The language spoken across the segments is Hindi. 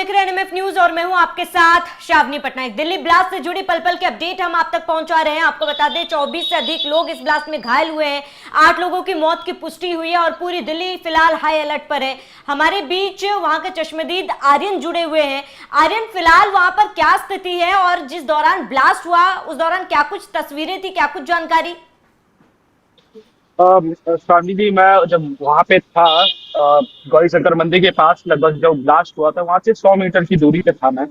देख रहे हैं एनएमएफ न्यूज और मैं हूं आपके साथ शावनी पटनायक। दिल्ली ब्लास्ट से जुड़ी पल पल के अपडेट हम आप तक पहुंचा रहे हैं। आपको बता दें 24 से अधिक लोग इस ब्लास्ट में घायल हुए हैं। 8 लोगों की मौत की पुष्टि हुई है और पूरी दिल्ली फिलहाल हाई अलर्ट पर है। हमारे बीच वहां के चश्मदीद आर्यन जुड़े हुए हैं। आर्यन, फिलहाल वहां पर क्या स्थिति है और जिस दौरान ब्लास्ट हुआ उस दौरान क्या कुछ तस्वीरें थी, क्या कुछ जानकारी? स्वामी जी, मैं जब वहां पे था गौरी शंकर मंदिर के पास, लगभग जब ब्लास्ट हुआ था वहां से 100 मीटर की दूरी पे था। मैं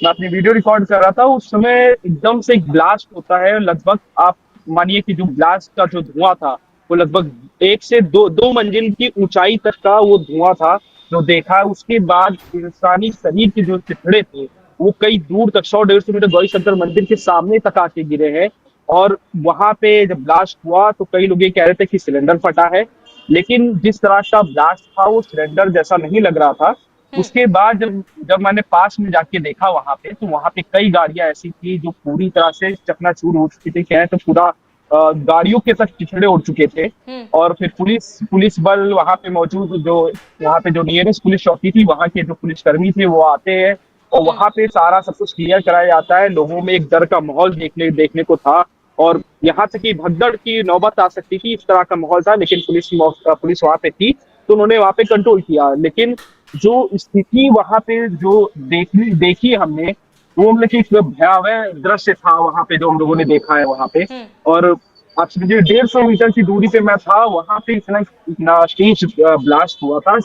अपनी वीडियो रिकॉर्ड कर रहा था। उस समय एकदम से एक ब्लास्ट होता है। लगभग आप मानिए कि जो ब्लास्ट का जो धुआं था वो लगभग 1 से 2 मंजिल की ऊंचाई तक का वो धुआं था जो देखा। उसके बाद इंसानी शरीर के जो टुकड़े थे वो कई दूर तक 100-150 मीटर गौरी शंकर मंदिर के सामने तक आके गिरे हैं। और वहां पे जब ब्लास्ट हुआ तो कई लोग ये कह रहे थे कि सिलेंडर फटा है, लेकिन जिस तरह का ब्लास्ट था वो सिलेंडर जैसा नहीं लग रहा था। उसके बाद जब जब मैंने पास में जाके देखा वहां पे, तो वहां पे कई गाड़ियां ऐसी थी जो पूरी तरह से चकनाचूर हो चुकी थी। कहें तो पूरा गाड़ियों के तक चिथड़े उड़ चुके थे। और फिर पुलिस बल वहां पे मौजूद, जो वहां पे जो नियरेस्ट पुलिस चौकी थी, वहां के जो पुलिसकर्मी थे वो आते हैं और वहां पे सारा सब कुछ क्लियर कराया जाता है। लोगों में एक डर का माहौल देखने को था और यहाँ तक कि भगदड़ की नौबत आ सकती थी, इस तरह का माहौल था। लेकिन पुलिस वहां पे थी तो उन्होंने वहां पे कंट्रोल किया। लेकिन जो स्थिति वहां पे जो देखी हमने, वो मतलब कि एक भयावह दृश्य था वहां पे जो हम लोगों ने देखा है वहां पे। और आप समझिए 150 मीटर की दूरी पे मैं था, वहां पे इतना तेज ब्लास्ट हुआ था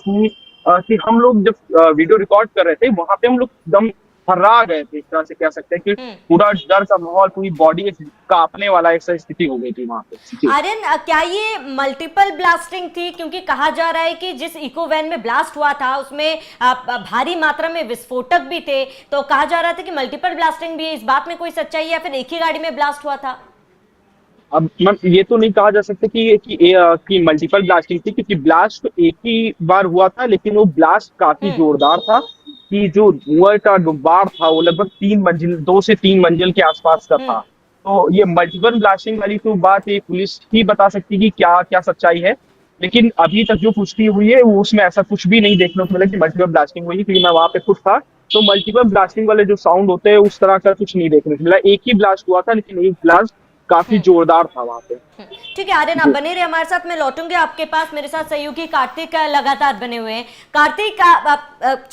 कि हम लोग जब वीडियो रिकॉर्ड कर रहे थे वहां पे हम लोग एकदम थर्रा गए थे। इस तरह से कह सकते हैं कि पूरा डर का माहौल, पूरी बॉडी कांपने वाला ऐसा स्थिति हो गई थी वहां पे। आर्यन, क्या ये मल्टीपल ब्लास्टिंग थी? क्योंकि कहा जा रहा है कि जिस इको वैन में ब्लास्ट हुआ था उसमें भारी मात्रा में विस्फोटक भी थे, तो कहा जा रहा था कि मल्टीपल ब्लास्टिंग भी है। इस बात में कोई सच्चाई है या फिर एक ही गाड़ी में ब्लास्ट हुआ था? अब ये तो नहीं कहा जा सकता कि मल्टीपल ब्लास्टिंग थी, क्योंकि ब्लास्ट तो एक ही बार हुआ था, लेकिन वो ब्लास्ट काफी जोरदार था कि जो धुआं का गुब्बार था वो लगभग 2 से 3 मंजिल के आसपास का था। तो ये मल्टीपल ब्लास्टिंग वाली तो बात ये पुलिस ही बता सकती कि क्या क्या सच्चाई है। लेकिन अभी तक जो पुष्टि हुई है वो उसमें ऐसा कुछ भी नहीं देखने को मिला कि मल्टीपल ब्लास्टिंग हुई, क्योंकि मैं वहां पे खुद था। तो मल्टीपल ब्लास्टिंग वाले जो साउंड होते हैं उस तरह का कुछ नहीं देखने को मिला। एक ही ब्लास्ट हुआ था, लेकिन एक ब्लास्ट काफी जोरदार था वहां पे। ठीक है आर्यन, आप बने रहे हमारे साथ। मैं लौटूंगी आपके पास। मेरे साथ सहयोगी कार्तिक लगातार बने हुए हैं। कार्तिक,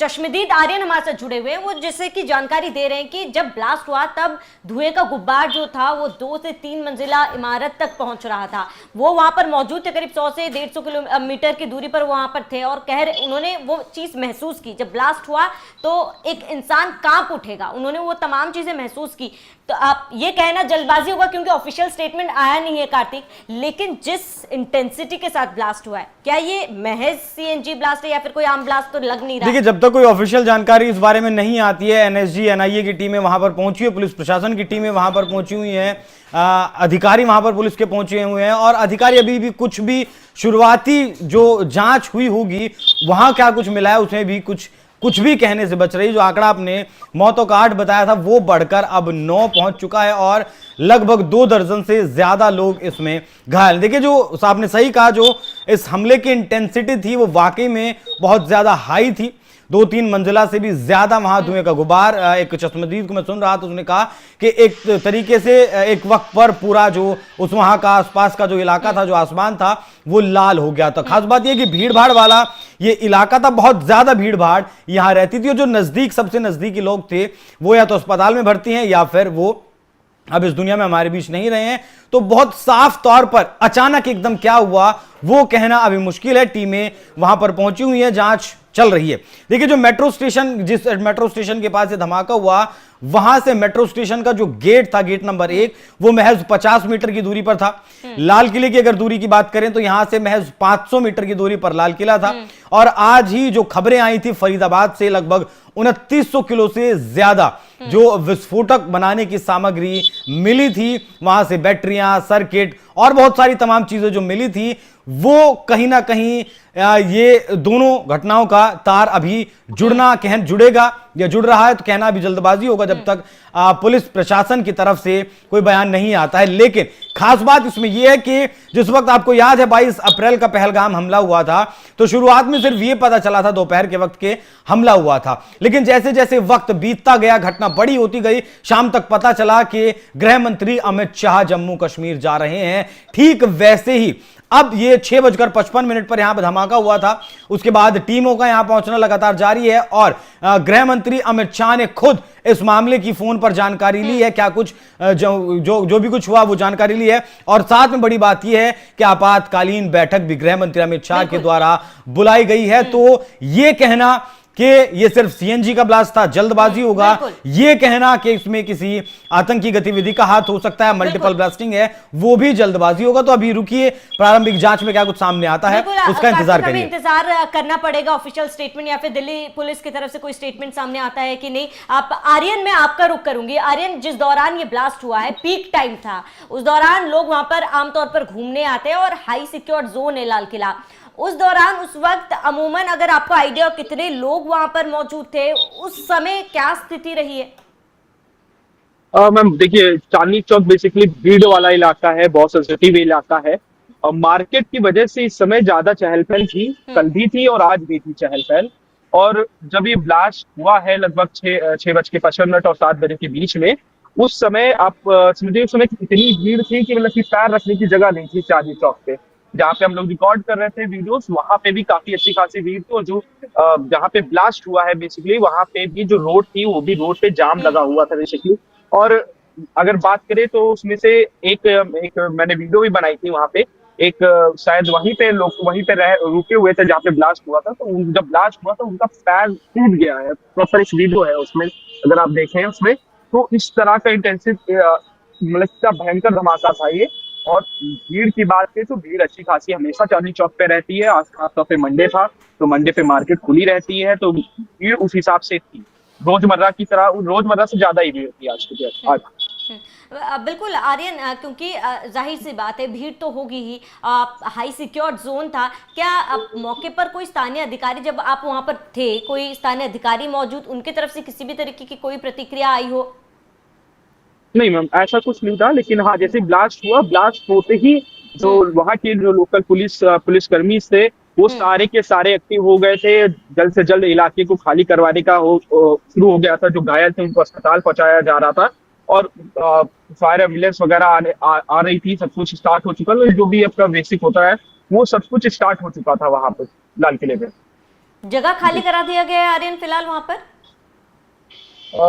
चश्मदीद आर्यन हमारे साथ जुड़े हुए हैं। वो जैसे कि जानकारी दे रहे हैं कि जब ब्लास्ट हुआ तब धुएं का गुब्बार जो था वो 2 से 3 मंजिला इमारत तक पहुंच रहा था। वो वहां पर मौजूद थे, करीब 100 से 150 किलोमीटर की दूरी पर वहां पर थे और उन्होंने वो चीज महसूस की। जब ब्लास्ट हुआ तो एक इंसान कांप उठेगा, उन्होंने वो तमाम चीजें महसूस की। तो आप ये कहना जल्दबाजी होगा क्योंकि ऑफिशियल स्टेटमेंट आया नहीं है कार्तिक, लेकिन जिस इंटेंसिटी के साथ ब्लास्ट हुआ है, क्या ये महज सीएनजी ब्लास्ट है या फिर कोई आम ब्लास्ट तो लग नहीं रहा? देखिए, जब तक कोई ऑफिशियल जानकारी इस बारे में नहीं आती है, एनएसजी एनआईए की टीमें वहां पर पहुंची है, पुलिस प्रशासन की टीमें वहां पर पहुंची हुई हैं, अधिकारी वहां पर पुलिस के पहुंचे हुए हैं और अधिकारी अभी भी कुछ भी शुरुआती जो जांच हुई होगी वहां क्या कुछ मिला है उसमें भी कुछ भी कहने से बच रही। जो आंकड़ा आपने मौतों का 8 बताया था वो बढ़कर अब 9 पहुंच चुका है और लगभग 2 दर्जन से ज्यादा लोग इसमें घायल। देखिए, जो आपने सही कहा, जो इस हमले की इंटेंसिटी थी वो वाकई में बहुत ज्यादा हाई थी। 2-3 मंजिला से भी ज्यादा वहां धुएं का गुबार। एक चश्मदीद को मैं सुन रहा था, उसने कहा कि एक तरीके से एक वक्त पर पूरा जो उस वहां का आसपास का जो इलाका था, जो आसमान था, वो लाल हो गया था। खास बात यह कि भीड़ भाड़ वाला ये इलाका था, बहुत ज्यादा भीड़ भाड़ यहां रहती थी और जो सबसे नजदीकी लोग थे वो या तो अस्पताल में भर्ती हैं या फिर वो अब इस दुनिया में हमारे बीच नहीं रहे हैं। तो बहुत साफ तौर पर अचानक एकदम क्या हुआ वो कहना अभी मुश्किल है। टीमें वहां पर पहुंची हुई हैं, जांच चल रही है। देखिए, जो जिस मेट्रो स्टेशन के पास ये धमाका हुआ, वहां से मेट्रो स्टेशन का जो गेट था, गेट नंबर 1, वो महज 50 मीटर की दूरी पर था। लाल किले की अगर दूरी की बात करें तो यहां से महज 500 मीटर की दूरी पर लाल किला था। और आज ही जो खबरें आई थी फरीदाबाद से, लगभग 2900 किलो से ज्यादा जो विस्फोटक बनाने की सामग्री मिली थी, वहां से बैटरियां, सर्किट और बहुत सारी तमाम चीजें जो मिली थी, वो कहीं ना कहीं ये दोनों घटनाओं का तार अभी जुड़ेगा या जुड़ रहा है, तो कहना अभी जल्दबाजी होगा जब तक पुलिस प्रशासन की तरफ से कोई बयान नहीं आता है। लेकिन खास बात इसमें यह है कि जिस वक्त आपको याद है 22 अप्रैल का पहलगाम हमला हुआ था, तो शुरुआत में सिर्फ ये पता चला था दोपहर के वक्त के हमला हुआ था। लेकिन जैसे जैसे वक्त बीतता गया, घटना बड़ी होती गई, शाम तक पता चला कि गृह मंत्री अमित शाह जम्मू कश्मीर जा रहे हैं। ठीक वैसे ही अब ये 6:55 पर यहां पर धमाका हुआ था। उसके बाद टीमों का यहां पहुंचना लगातार जारी है और गृह मंत्री अमित शाह ने खुद इस मामले की फोन पर जानकारी ली है। क्या कुछ जो भी कुछ हुआ वो जानकारी ली है। और साथ में बड़ी बात यह है कि आपातकालीन बैठक भी गृह मंत्री अमित शाह के द्वारा बुलाई गई है। तो ये कहना कि ये सिर्फ सीएनजी का ब्लास्ट था, जल्दबाजी होगा, ये कहना कि इसमें किसी आतंकी गतिविधि का हाथ हो सकता है, मल्टीपल ब्लास्टिंग है, वो भी जल्दबाजी होगा। तो अभी रुकिए, प्रारंभिक जांच में क्या कुछ सामने आता है उसका इंतजार करिए। इंतजार करना पड़ेगा ऑफिशियल स्टेटमेंट या फिर दिल्ली पुलिस की तरफ से कोई स्टेटमेंट सामने आता है कि नहीं। आप आर्यन, मैं आपका रुख करूंगी। आर्यन, जिस दौरान ये ब्लास्ट हुआ है पीक टाइम था, उस दौरान लोग वहां पर आमतौर पर घूमने आते हैं और हाई सिक्योर्ड जोन है लाल किला। उस दौरान उस वक्त अमूमन अगर आपको आइडिया कितने लोग वहां पर मौजूद थे, उस समय क्या स्थिति रही है? मैम देखिए, चांदनी चौक बेसिकली भीड़ वाला इलाका है, बहुत सेंसिटिव इलाका है और मार्केट की वजह से इस समय ज्यादा चहल पहल थी, कल भी थी और आज भी थी चहल पहल। और जब ये ब्लास्ट हुआ है लगभग 6:55 और 7 बजे के बीच में, उस समय आप समझिए उस समय इतनी भीड़ थी कि मतलब कि पैर रखने की जगह नहीं थी चांदनी चौक पे। जहाँ पे हम लोग रिकॉर्ड कर रहे थे वीडियोस, वहां पे भी काफी अच्छी खासी भीड़ थी। और जो जहाँ पे ब्लास्ट हुआ है बेसिकली वहां पे भी जो रोड थी वो भी रोड पे जाम लगा हुआ था बेसिकली। और अगर बात करें तो उसमें से एक मैंने वीडियो भी बनाई थी वहां पे, एक शायद वहीं पे लोग रुके हुए थे जहाँ पे ब्लास्ट हुआ था। तो जब ब्लास्ट हुआ तो उनका पैर टूट गया है, प्रॉपर एक वीडियो है उसमें, अगर आप देखें उसमें। तो इस तरह का इंटेंसिव मतलब क्या भयंकर धमाका था ये। और भीड़ की बात करें तो भीड़ अच्छी खासी हमेशा चांदनी चौक पे रहती है। खासतौर पे मंडे था तो मंडे पे मार्केट खुली रहती है, तो भीड़ उस हिसाब से थी, रोजमर्रा की तरह, रोजमर्रा से ज्यादा ही भीड़ थी आज। बिल्कुल आर्यन, क्योंकि जाहिर सी बात है भीड़ तो होगी ही, हाई सिक्योर्ड जोन था। क्या मौके पर कोई स्थानीय अधिकारी, जब आप वहां पर थे, कोई स्थानीय अधिकारी मौजूद, उनकी तरफ से किसी भी तरीके की कोई प्रतिक्रिया आई हो? नहीं मैम, ऐसा कुछ नहीं था। लेकिन हाँ, जैसे ब्लास्ट हुआ, ब्लास्ट होते ही जो वहाँ के जो लोकल पुलिसकर्मी थे वो सारे के सारे एक्टिव हो गए थे। जल्द से जल्द इलाके को खाली करवाने का शुरू हो गया था। जो घायल थे उनको अस्पताल पहुंचाया जा रहा था और फायर एम्बुलेंस वगैरह आ रही थी। सब कुछ स्टार्ट हो चुका था, जो भी अपना बेसिक होता है वो सब कुछ स्टार्ट हो चुका था वहां पर लाल किले पे। जगह खाली करा दिया गया है आर्यन फिलहाल वहां पर?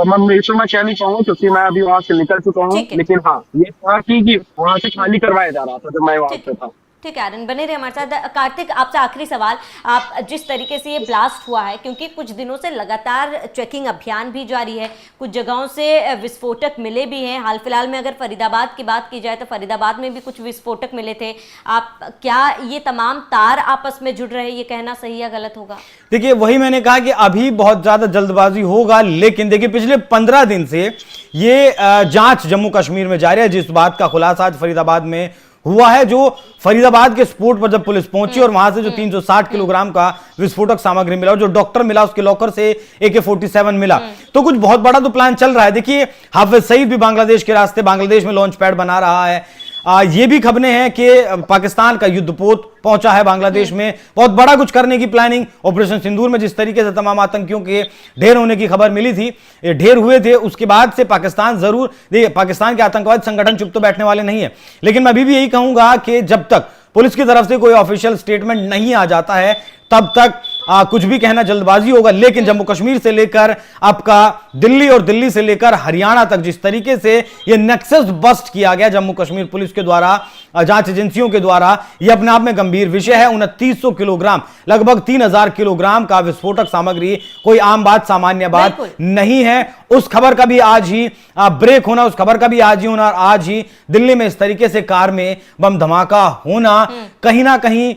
मैम ये तो मैं कह नहीं पाऊँ क्योंकि मैं अभी वहां से निकल चुका हूँ। लेकिन हाँ, ये था कि वहां से खाली करवाया जा रहा था जब मैं वहां पे था। ठीक है आर्यन, बने रहे हमारे साथ। कार्तिक, आपसे आखिरी सवाल, आप जिस तरीके से ये ब्लास्ट हुआ है, क्योंकि कुछ दिनों से लगातार चेकिंग अभियान भी जारी है, कुछ जगहों से विस्फोटक मिले भी हैं। हाल फिलहाल में अगर फरीदाबाद की बात की जाए तो फरीदाबाद में भी कुछ विस्फोटक मिले थे। आप क्या ये तमाम तार आपस में जुड़ रहे, ये कहना सही या गलत होगा? देखिए, वही मैंने कहा कि अभी बहुत ज्यादा जल्दबाजी होगा, लेकिन देखिए पिछले 15 दिन से ये जांच जम्मू कश्मीर में जारी है। जिस बात का खुलासा आज फरीदाबाद में हुआ है, जो फरीदाबाद के स्पोर्ट पर जब पुलिस पहुंची और वहां से जो 360 किलोग्राम का विस्फोटक सामग्री मिला और जो डॉक्टर मिला उसके लॉकर से AK-47 मिला, तो कुछ बहुत बड़ा तो प्लान चल रहा है। देखिए, हाफिज सईद भी बांग्लादेश के रास्ते बांग्लादेश में लॉन्च पैड बना रहा है। ये भी खबरें हैं कि पाकिस्तान का युद्धपोत पहुंचा है बांग्लादेश में, बहुत बड़ा कुछ करने की प्लानिंग। ऑपरेशन सिंदूर में जिस तरीके से तमाम आतंकियों के ढेर होने की खबर मिली थी, ये ढेर हुए थे, उसके बाद से पाकिस्तान जरूर, देखिए पाकिस्तान के आतंकवादी संगठन चुप तो बैठने वाले नहीं है। लेकिन मैं अभी भी यही कहूंगा कि जब तक पुलिस की तरफ से कोई ऑफिशियल स्टेटमेंट नहीं आ जाता है तब तक कुछ भी कहना जल्दबाजी होगा। लेकिन जम्मू कश्मीर से लेकर आपका दिल्ली और दिल्ली से लेकर हरियाणा तक जिस तरीके से यह नेक्सस बस्ट किया गया जम्मू कश्मीर पुलिस के द्वारा, जांच एजेंसियों के द्वारा, यह अपने आप में गंभीर विषय है। 2900 किलोग्राम, लगभग 3000 किलोग्राम का विस्फोटक सामग्री कोई आम बात, सामान्य बात नहीं है। उस खबर का भी आज ही ब्रेक होना, उस खबर का भी आज ही होना, और आज ही दिल्ली में इस तरीके से कार में बम धमाका होना, कहीं ना कहीं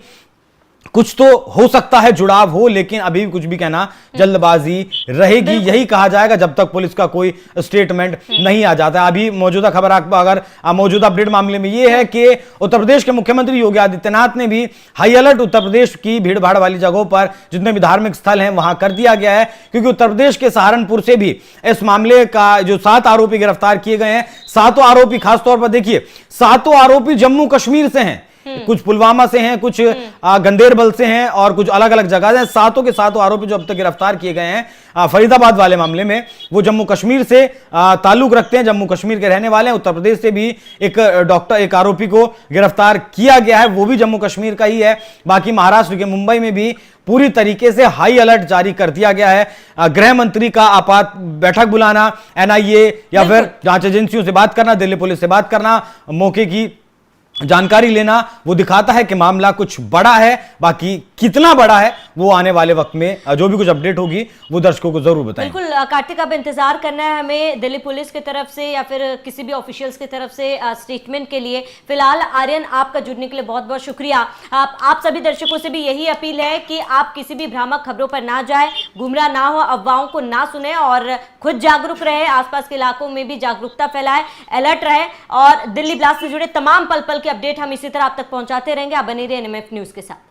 कुछ तो हो सकता है जुड़ाव हो, लेकिन अभी कुछ भी कहना जल्दबाजी रहेगी। यही कहा जाएगा जब तक पुलिस का कोई स्टेटमेंट नहीं आ जाता। अभी मौजूदा खबर अगर मौजूदा अपडेट मामले में यह है कि उत्तर प्रदेश के मुख्यमंत्री योगी आदित्यनाथ ने भी हाई अलर्ट उत्तर प्रदेश की भीड़ भाड़ वाली जगहों पर जितने भी धार्मिक स्थल हैं वहां कर दिया गया है, क्योंकि उत्तर प्रदेश के सहारनपुर से भी इस मामले का जो 7 आरोपी गिरफ्तार किए गए हैं, 7 आरोपी, खासतौर पर देखिए 7 आरोपी जम्मू कश्मीर से हैं। कुछ पुलवामा से हैं, कुछ गंदेरबल से हैं और कुछ अलग अलग जगह से। सातों के सातों आरोपी जो अब तक गिरफ्तार किए गए हैं फरीदाबाद वाले मामले में, वो जम्मू कश्मीर से ताल्लुक रखते हैं, जम्मू कश्मीर के रहने वाले हैं। उत्तर प्रदेश से भी एक आरोपी को गिरफ्तार किया गया है, वो भी जम्मू कश्मीर का ही है। बाकी महाराष्ट्र के मुंबई में भी पूरी तरीके से हाई अलर्ट जारी कर दिया गया है। गृह मंत्री का आपात बैठक बुलाना, एनआईए या फिर जांच एजेंसियों से बात करना, दिल्ली पुलिस से बात करना, मौके की जानकारी लेना, वो दिखाता है कि मामला कुछ बड़ा है। बाकी कितना बड़ा है वो आने वाले वक्त में जो भी कुछ अपडेट होगी वो दर्शकों को जरूर बताएं। बिल्कुल कार्तिक, अब इंतजार करना है हमें दिल्ली पुलिस की तरफ से या फिर किसी भी ऑफिशियल्स की तरफ से स्टेटमेंट के लिए। फिलहाल आर्यन, आपका जुड़ने के लिए बहुत बहुत शुक्रिया। आप सभी दर्शकों से भी यही अपील है कि आप किसी भी भ्रामक खबरों पर ना जाए, गुमराह ना हो, अफवाहों को ना सुने और खुद जागरूक रहे, आसपास के इलाकों में भी जागरूकता फैलाए, अलर्ट रहे और दिल्ली ब्लास्ट से जुड़े तमाम पल पल के अपडेट हम इसी तरह आप तक पहुंचाते रहेंगे। आप बने रहिए एनएमएफ न्यूज के साथ।